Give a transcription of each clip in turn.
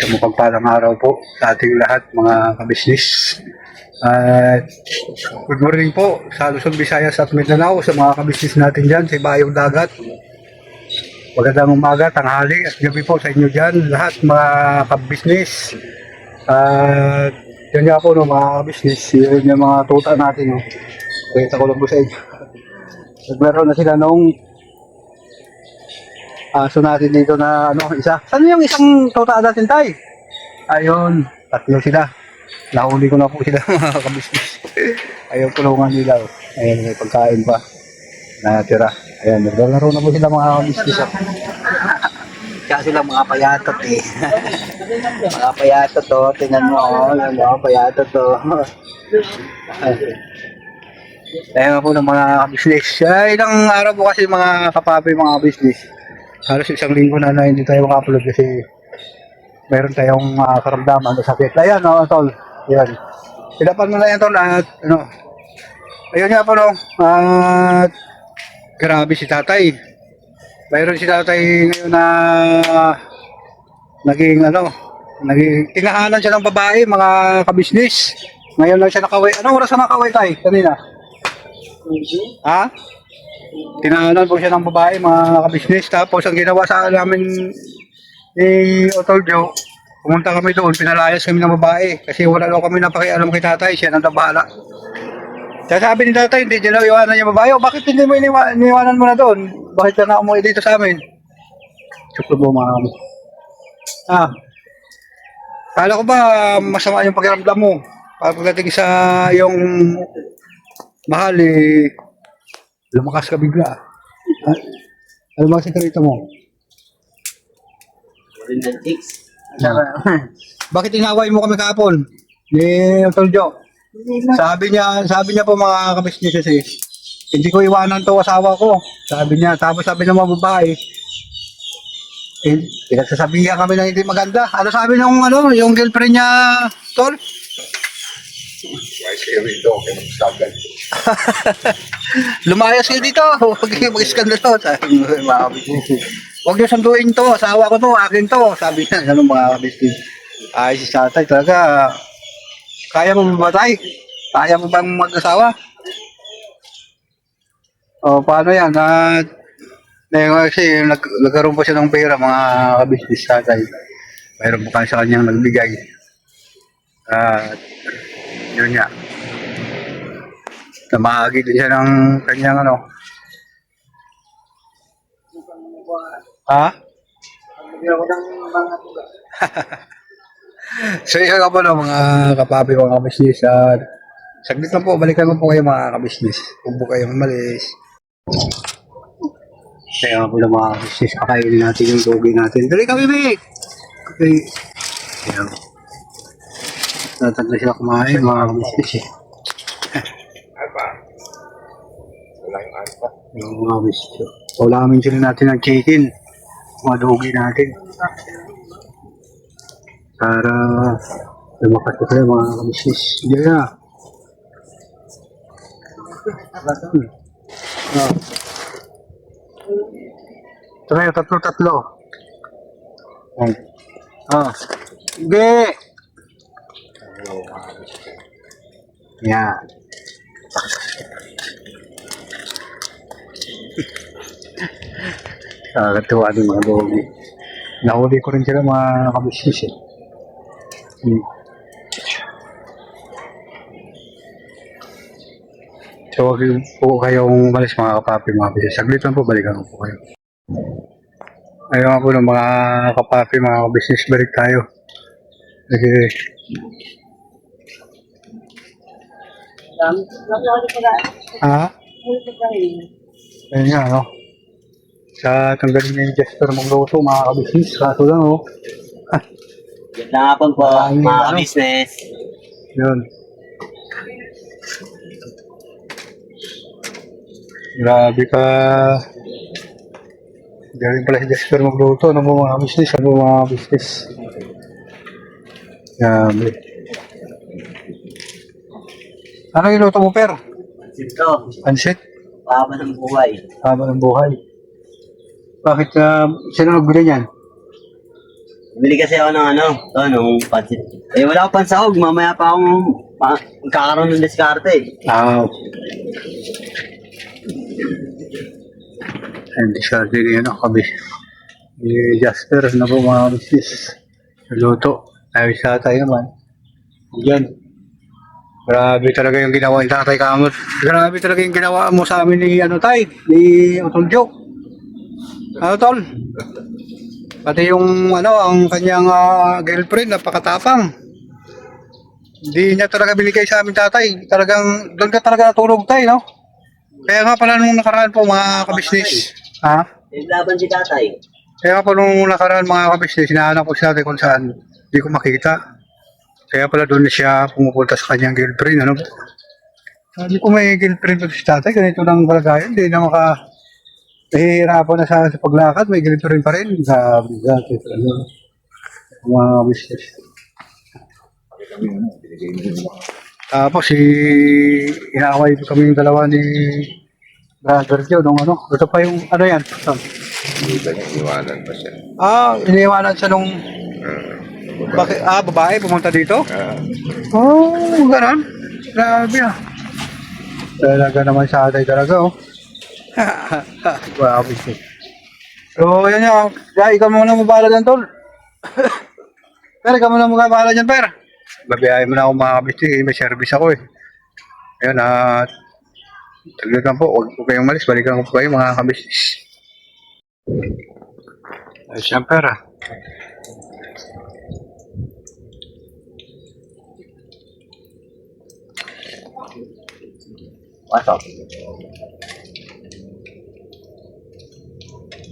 Mapagpalang araw po sa ating lahat mga kabisnis. At good morning po sa Luzon, Visayas at Mindanao sa mga kabisnis natin dyan sa Bayong Dagat. Magandang umaga, tanghali at gabi po sa inyo dyan lahat mga kabisnis. At yun nga po no, mga kabisnis, yun yung mga tuta natin. No. Kita ko lang po sa inyo. Naglaro na sila nung aso natin dito na ano, isa. Saan yung isang tuta natin, tay? Ayun, tatlo sila. Nahuli ko na po sila mga kabisnes. Ayun, kulungan nila. Oh. Ayun, may pagkain pa. Natira. Ayan, naglaro na po sila mga kabisnes. Oh. Kaya sila mga payatot eh. Mga payatot oh. Tingnan mo oh. Yan, mga payatot oh. Ayun po ng mga kabisnes. Ilang araw po kasi mga kapapi mga kabisnes. Halos isang linggo na hindi tayo maka-upload kasi meron tayong karamdaman na sakit. Ayan, no, tol. Ayan. Ilapan mo na yan, tol. At, ano, ayun nga po, no. At, grabe si tatay. Mayroon si tatay ngayon na naging, tinahanan siya ng babae, mga kabisnis. Ngayon lang siya nakaway. Anong oras na nakaway, tay? Kanina? Ha? Tinahanan po siya ng babae, mga kabisnes. Tapos ang ginawa sa namin ni Otol Joe, pumunta kami doon, pinalayas kami ng babae. Kasi wala daw kami napakialam kay tatay, siya nang bahala. Kaya sabi ni tatay, hindi niya iwanan yung babae. O bakit hindi mo iniwanan mo na doon? Bakit ka na umuwi dito sa amin? Suklo po mga kami. Kala ko ba masama yung pakiramdam mo? Pagdating sa yung mahal eh, lumakas ka bigla. Ano ba ang sekreto mo? Bakit inaway mo kami kahapon? Ni Utol Joe. Sabi niya po mga kabisnes eh, hindi ko iwanan to asawa ko. Sabi niya, tapos sabi ng mga babae, pinagsasabihan kami na hindi maganda. Ano sabi ng yung girlfriend niya, Tol? Lumayas kayo dito. Huwag kayo mag-iskandalo. Sabi ng mga kabisnes. Huwag niyo sunduin to. Asawa ko to. Akin to. Sabi niya. Ganun mga kabisnes. Ay, si tatay talaga. Kaya mo mamatay? Kaya mo bang mag-asawa? O, paano yan? Kasi nagkaroon po siya ng pera mga kabisnes tatay. Mayroon po sa kanyang nagbigay. Yun nga. Namahagi din siya ng kanyang Ha? So yun nga po mga kapapi mga kabisnes. Saglit lang po, balikan ko po kayo mga kabisnes. Huwag po kayong umalis. Kaya nga po mga kabisnes, kakainin natin yung tugi natin. Dali kami, Vic! Okay. Kaya tatagla sila kumain mga kabisnes eh. Yung mga kabisnes. Ulamin sila natin ng chicken. Mga tugi natin. Para lumakas ko sa'yo mga kabisnes. Diyan na. Ito na yung tatlo. Hindi. Yan. Kakatuwa din mga dogi. Nahuli ko rin sila mga kabisnes eh. So, huwag po kayong umalis mga kapapi mga kabisnes. Saglit lang po, balikan po kayo. Ayun nga po ng mga kapapi mga kabisnes, balik tayo. Sige. Ha? Ayun nga, no? Sa tanggalin niya yung gesture magluto mga kabisnes. Kaso lang, oh. Gandang hapon po, mga business. Yun. Grabe ka. Galing pala si Jasper magluto. Ano mo mga business? Ano mo mga business? Grabe. Ano yung luto mo, Per? Ito, Pansit? pahaba ng buhay. Haba ng buhay. Bakit sino nagbili niyan? Bili kasi ako ng nung pansit. Eh, wala akong pansahog. Mamaya pa akong magkakaroon ng diskarte eh. And discard din yun, kabis. Ni Jasper, na po mga kabis. Luto. Ayos sa tayo naman. Yan. Grabe talaga yung ginawa ni Tatay Kamot. Grabe talaga yung ginawa mo sa amin ni ni Utoljo. Tol? Pati yung ang kanyang girlfriend, napakatapang. Hindi niya talaga binigay sa amin, Tatay. Talagang doon ka talaga natulog, Tay, no? Kaya nga pala nung nakaraan po mga kabisnes. Ha? Eh, laban si tatay. Kaya nga po nung nakaraan mga kabisnes, hinahanap ko si Tatay kung saan. Hindi ko makita. Kaya pala doon siya pumupunta sa kanyang girlfriend, ano po? Sabi ko may girlfriend po si Tatay, ganito lang balagayan, hindi na nahihirapan na sa paglakad, may girlfriend pa rin. Sabi Tatay, mga business. Tapos inaaway po kami yung dalawa ni Brother Joe, nung ito pa yung, yan? Iniwanan pa siya. Iniwanan siya nung, bakit, babae pumunta dito? Ganon. Grabe Talaga naman sa atay talaga, Grabe siya. So, yan yan. Ikaw muna mabahala dyan, Tol. Pero ikaw muna mabahala dyan, Per. Babiyahin mo na ako mga kabisnes, may service ako Ayun, taglitan po. Huwag po kayong malis. Balikan ko po kayo mga kabisnes. Ayos yan, Per. Pasok.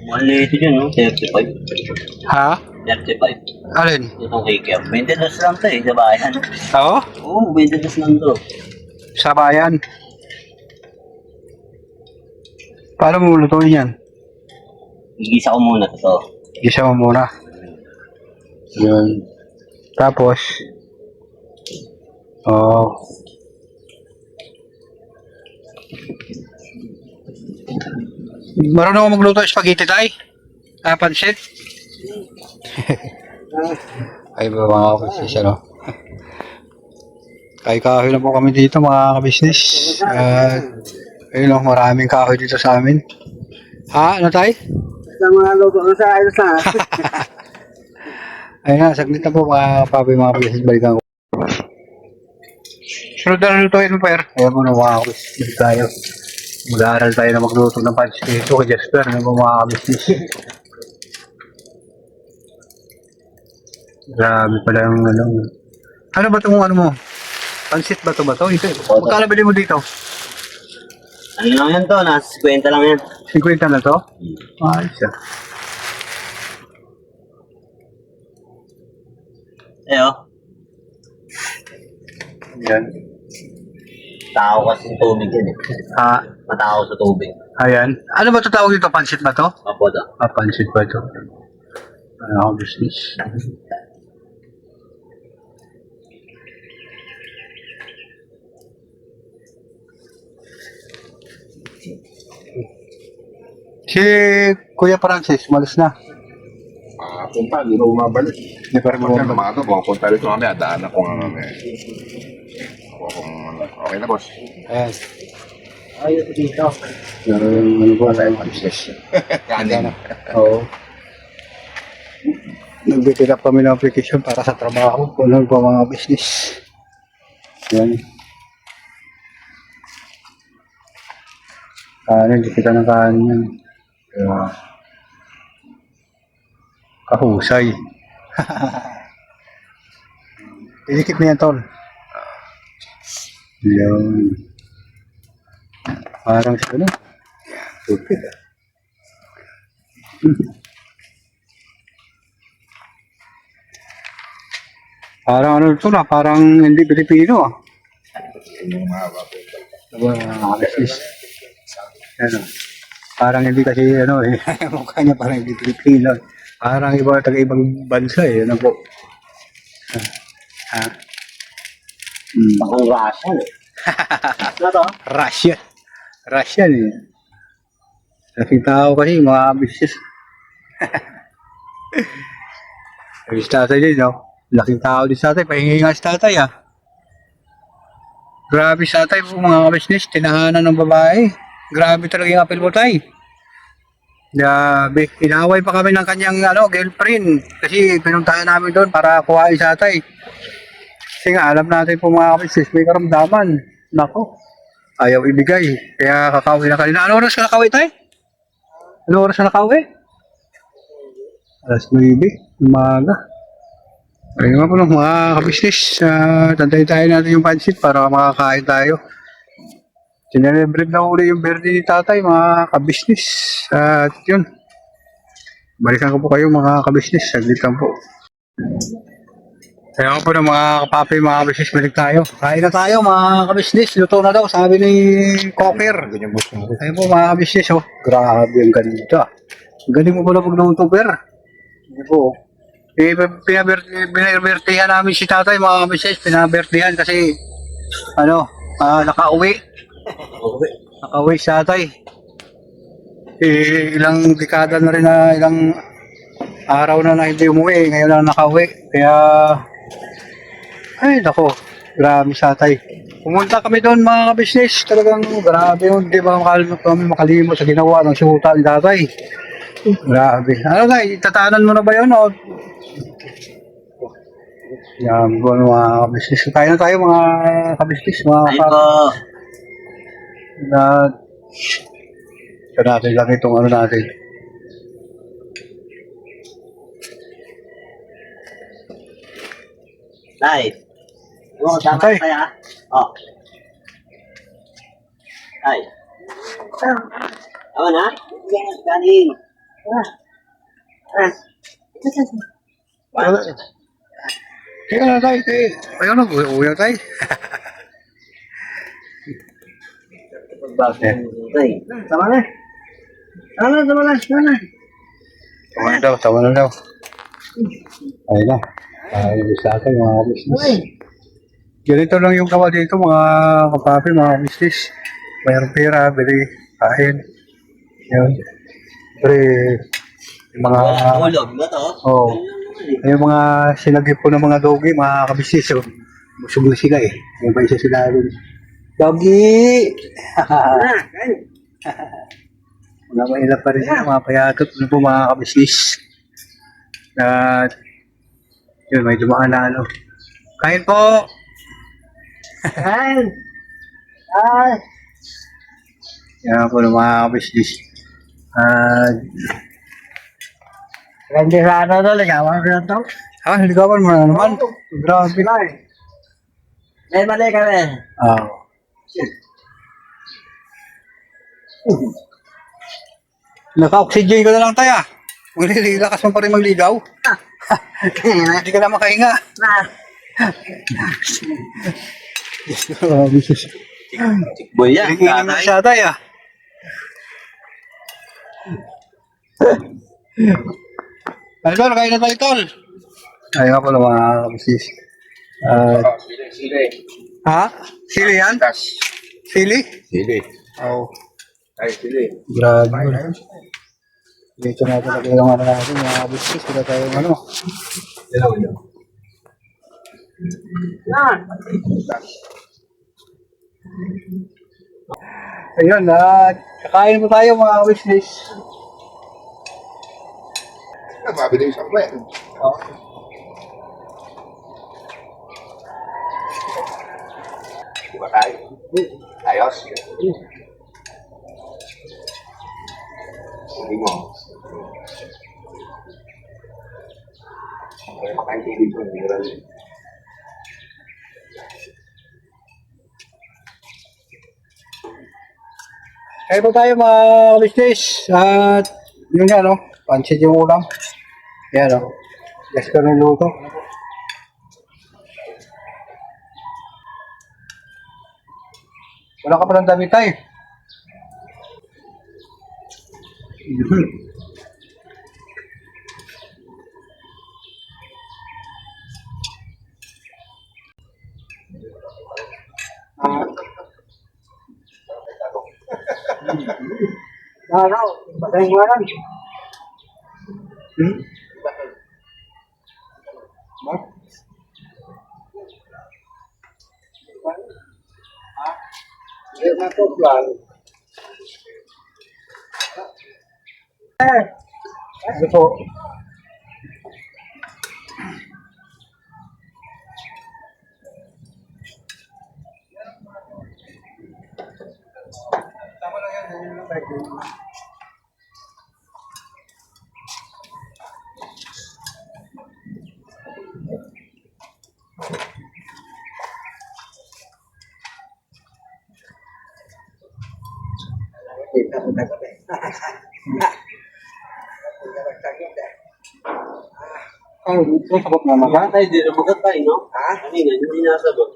Mali ito dyan, no? 35. Ha? 35. Alin? Itong cake. 22 lang to sa bayan. Oo? Oo, 22 lang to. Sa bayan. Paano mo lutuin yan? Igisa ko muna to. Gisa mo muna. Yun. Tapos, marunong ako magluto ng spaghetti, Tay? Pansit? Ay ba mga kabisnes, Kahoy na po kami dito mga kabisnes. Ayun maraming kahoy dito sa amin. Ano, Tay? Sa mga logo ko sa ayos na. Ayun na, saglit na po mga papi, mga kabisnes, balikan ko. Sunod na lutuin mo, Per. Ayan mo na mga kabisnes tayo. Mag-aaral tayo na magluto ng pansit dito kay Jasper, mga kabisnes. Grabe pala yung ano ba itong mo? Pansit ba ito ba ito? Magkala bili mo dito? Ano lang yan to? Nasa 50 lang yan. 50 na to? Ayos Yan. Tao kasi ng tubig yan eh. Matao sa tubig. Ayan. Ano ba ito tawag dito? Pansit ba to? Opo daw. Pansit ba ito? Ano business? Si Kuya Francis, malis na. Punta, hindi na umabalik. Hindi pa rin Punta bumabalik. naman ito, pupunta rito mamaya, daan ako nga mamaya. Okay na, boss. Ayan. Ayos dito. Ano po tayo business? Kanin. Oo. Nag-fill up kami ng application para sa trabaho. Kulang po mga business. Yan. Kanin, di kita ng kanin yan. Kahusay. Inikip mo yan, Tol. Yan. Parang siya, Stupid, Parang ito na, parang hindi Pilipino, Parang hindi kasi, mukha niya parang hindi Pilipino. Parang taga-ibang bansa, po. Bakong Russian eh. Ano to? Russian Nakita ko kasi mga business. Si tatay din, no? Laking tao din si tatay. Pahingi nga si tatay, ah. Grabe si tatay po, mga kabisnes. Tinahanan ng babae. Grabe talaga yung apel mo, tay. Grabe. Inaway pa kami ng kanyang girlfriend. Kasi pinuntahan namin doon para kuhain si tatay. Kasi nga, alam natin po mga kabisnes, may karamdaman. Nako. Ayaw ibigay. Kaya kakauwi na kanina. Ano oras ka nakauwi, tay? Ano oras ka nakauwi? Alas 9, umaga. Ayun nga po no, mga kabisnes, tantayin tayo natin yung pansit para makakain tayo. Sinelebrate na uli yung birthday ni tatay, mga kabisnes. At yun, balikan ko po kayo mga kabisnes, saglit lang po. Ayun nga po no, mga kapapi, mga kabisnes, balik tayo. Kain na tayo mga kabisnes, luto na daw, sabi ni Cocker. Ayun po mga kabisnes, oh, grabe ang ganda. Galing mo pala magluto, Per. Hindi po. Pinabertihan namin si tatay, mga kabisnes. Pinabertihan kasi, nakauwi. Nakauwi si tatay. Ilang dekada na rin na, ilang araw na hindi umuwi. Ngayon na nakauwi. Kaya, ay, nako. Grabe si tatay. Pumunta kami doon, mga kabisnes. Talagang grabe yun. Di ba kami makalimot sa ginawa ng suta ni tatay. Grabe. Ano tayo, tatanan mo na ba yun? O? Yan, mga kabisnes. Tayo na tayo, mga kabisnes. Mga Ay po. Ito natin lang itong natin. Tay. Oo, tama Tay. tayo ha. Oh. Tay. Tama na? Kanin. Kaya na tayo, ayun na, uwi na tayo. Bakit? Tay. Tama na. Tama na. Tama na daw. Ayun na. Ayun sa atin, mga business. Ganito lang yung gawa dito, mga kapapi, mga business. Mayroong pera, bili, kain. Yun. Pero yung mga... Hulog ba to? Oo. Yung mga sinagip po ng mga dogi, mga kabisnes. So, busog na sila eh. Yung pa isa sila rin. Dogi! Mga mahilap pa rin sila, mga payatot na po mga kabisnes. At yun, may dumaan na Kain po! Kain. Ay. Yan po ng mga kabisnes. Hindi sa to, ligawan ko na to. Ligawan mo na naman. Grabe. May mali kami. Naka-oxygen ka na lang tayo. Maglililakas mo pa rin magligaw. Hindi ka na makahinga. Boy yan. Hingin mo siya tayo. Ay, tol, kain na tayo, tol. Ay, nga pala mga kabisnes. Ha? Sili yan? Sili? Sili. Oo. Ay, sili. Grabe. Dito na talaga yung natin, mga kabisnes. Wala tayong Ayun, kakain mo tayo, mga kabisnes. Mabili yung sakwe. Diba tayo? Ayos. Hindi mo. Ay, makain TV ko. Kaya po tayo, mga kabisnes. At yun nga, pansit yung ulam. Yan, yes ka rin luto. Wala ka palang damit tayo. Patay mo lang. Yung matuplan. Ano po? Tama lang yan. Yun lang tayo. Ay, ito sabot na naman. Ay, di na magkatay, no? Ha? Kanina, hindi nasabot.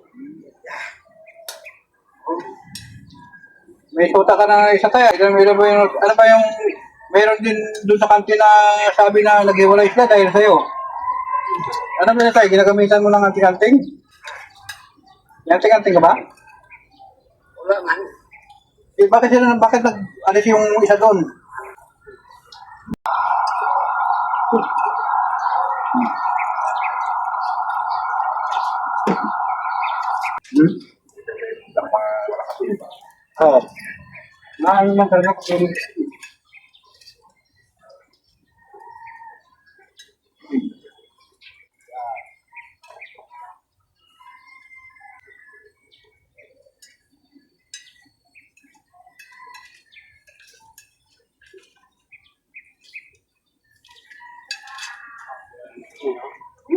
May suta ka na isa tayo. Meron ba yung, ano ba yung, meron din doon sa kantin na sabi na naghiwalay sila dahil sa'yo. Ano ba yun tayo? Ginagamitan mo ng anting-anting? May anting-anting ka ba? Wala man. Eh, bakit nag-alis yung isa doon? Hmm? Ang mga malakas yun ba? Oo. Naano man talaga kung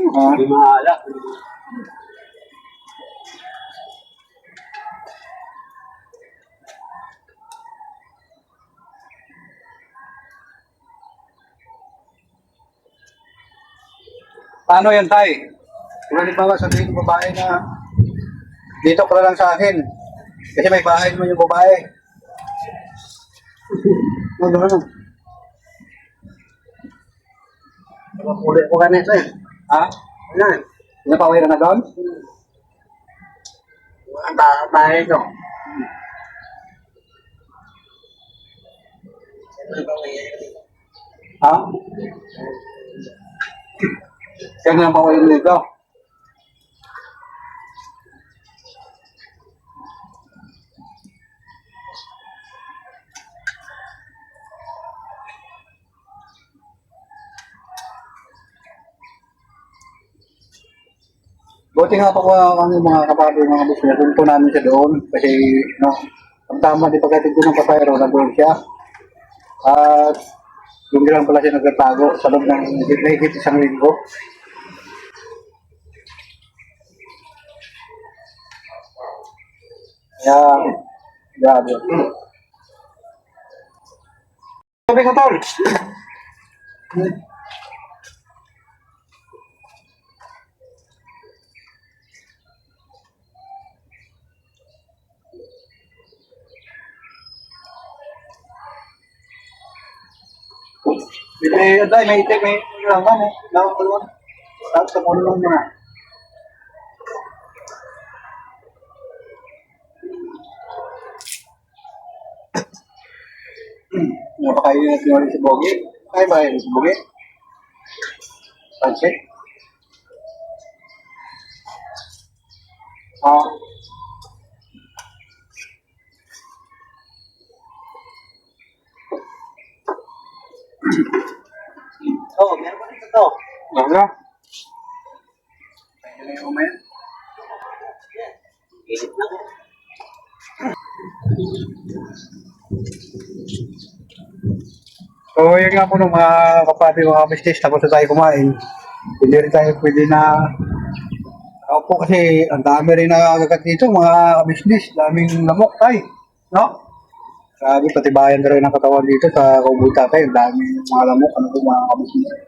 Hindi mahala. paano yan, tay? Kung halimbawa sabihin ng babae na dito ka lang sa akin. Kasi may bahay mo yung babae. Ano ba? Ulit ko ganito eh. Ha? Ano? Napaway ka na doon? Ang bahay ko. Ha? Kaya na napaway mo dito? Buti nga po kami mga kapatid, mga bisnes, punto namin siya doon. Kasi, no, ang tama, di pagkatid ko ng papayro, nandun siya. At, doon lang pala siya nagtatago sa loob ng higit isang linggo. Kaya, grabe. Sabi ko, tol. May aday, may itik, may langan eh. Langan ko naman. Tapos sa puno lang muna. Napakain natin ulit si Bogi. Kaya ba yun si Bogi? Pansit? Ah. Oh, meron pa dito to. Wala. Kaya na yung umayan. Init na ko. So, yun nga po nung mga kapatid, mga business, tapos na tayo kumain. Hindi rin tayo pwede na... Ako po kasi, ang dami rin nakakagat dito, mga business, daming lamok tayo. No? Grabe, pati bayan na rin ang katawan dito sa Kuboy Tatay, ang daming mga lamok, ano po mga business.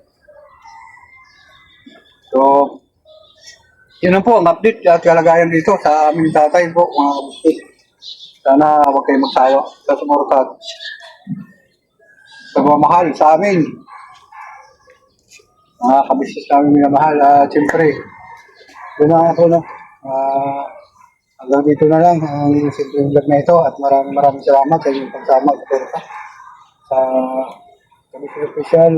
So, yun lang po, ang update at kalagayan dito sa aming tatay po, mga business. Sana huwag kayo magsawa sa sumurot pagmamahal sa amin. Mga kabisnes namin minamahal. Siyempre, yun na ako, no? Hanggang dito na lang ang simpleng vlog na ito at maraming salamat sa inyong pagsama sa Kabisnes Official,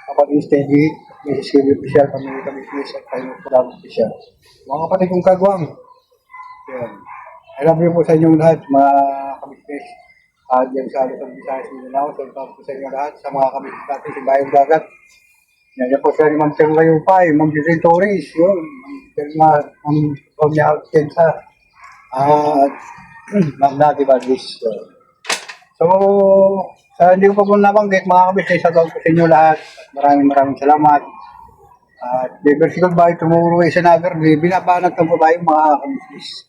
kapatid Steady, Mrs. KB Official, Pamilya Kabisnes at Final Program Official. Mga kapatid kong kagwang. Yan. I love you po sa inyong lahat, mga kabisnes. Diyan sa Luzon, Visayas, Mindanao. So, ito po sa inyo lahat, sa mga kabisnes natin, si Bayang Dagat. Yan po sila ni Ma'am Tel Layupay, Ma'am Jisen Torres, yun. Ma'am Romya Alcenza. Ma'am Nati Badis. So, sa hindi ko pa po nabanggit, mga kabisnes, sa po sa inyo lahat. Maraming salamat. At never si goodbye, tomorrow is another day. Binabanat ng babae, mga kabisnes.